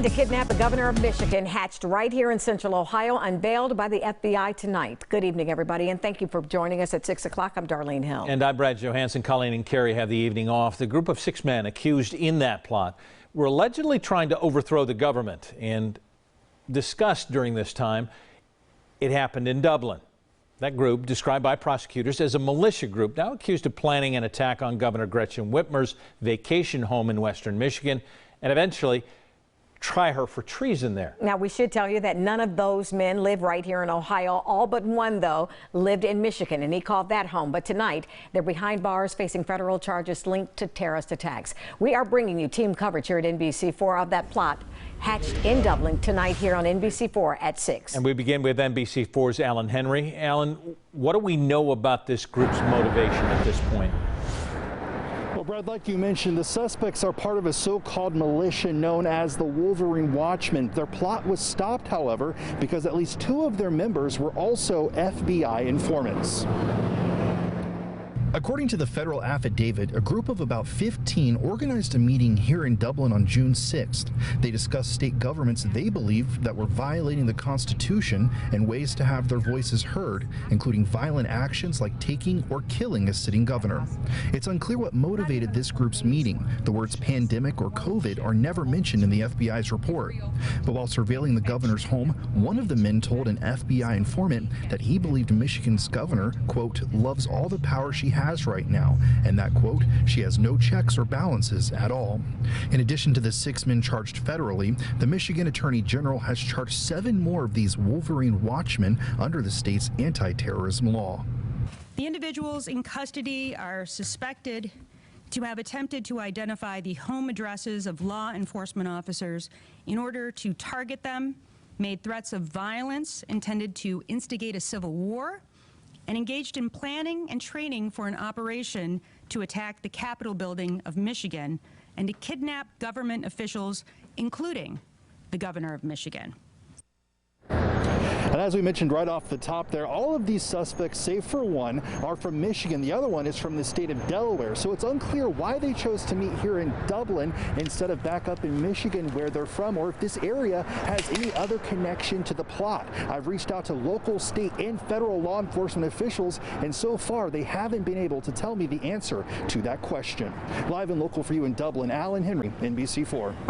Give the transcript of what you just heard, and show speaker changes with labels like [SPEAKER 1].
[SPEAKER 1] to kidnap the governor of Michigan hatched right here in Central Ohio, unveiled by the FBI tonight. Good evening, everybody, and thank you for joining us at 6 o'clock. I'm Darlene Hill.
[SPEAKER 2] And I'm Brad Johansson. Colleen and Carrie have the evening off. The group of 6 men accused in that plot were allegedly trying to overthrow the government, and discussed during this time, it happened in Dublin. That group, described by prosecutors as a militia group, now accused of planning an attack on Governor Gretchen Whitmer's vacation home in western Michigan, and eventually try her for treason there.
[SPEAKER 1] Now, we should tell you that none of those men live right here in Ohio. All but one, though, lived in Michigan, and he called that home. But tonight, they're behind bars facing federal charges linked to terrorist attacks. We are bringing you team coverage here at NBC4 of that plot hatched in Dublin tonight here on NBC4 at 6.
[SPEAKER 2] And we begin with NBC4's Alan Henry. Alan, what do we know about this group's motivation at this point?
[SPEAKER 3] Well, Brad, like you mentioned, the suspects are part of a so-called militia known as the Wolverine Watchmen. Their plot was stopped, however, because at least 2 of their members were also FBI informants.
[SPEAKER 4] According to the federal affidavit, a group of about 15 organized a meeting here in Dublin on June 6th. They discussed state governments they believed that were violating the Constitution and ways to have their voices heard, including violent actions like taking or killing a sitting governor. It's unclear what motivated this group's meeting. The words pandemic or COVID are never mentioned in the FBI's report. But while surveilling the governor's home, one of the men told an FBI informant that he believed Michigan's governor, quote, loves all the power she has right now, and that, quote, she has no checks or balances at all. In addition to the 6 men charged federally, the Michigan Attorney General has charged 7 more of these Wolverine Watchmen under the state's anti-terrorism law.
[SPEAKER 5] The individuals in custody are suspected to have attempted to identify the home addresses of law enforcement officers in order to target them, made threats of violence intended to instigate a civil war, and engaged in planning and training for an operation to attack the Capitol building of Michigan and to kidnap government officials, including the governor of Michigan.
[SPEAKER 3] And as we mentioned right off the top there, all of these suspects, save for one, are from Michigan. The other one is from the state of Delaware. So it's unclear why they chose to meet here in Dublin instead of back up in Michigan where they're from, or if this area has any other connection to the plot. I've reached out to local, state, and federal law enforcement officials, and so far they haven't been able to tell me the answer to that question. Live and local for you in Dublin, Alan Henry, NBC4.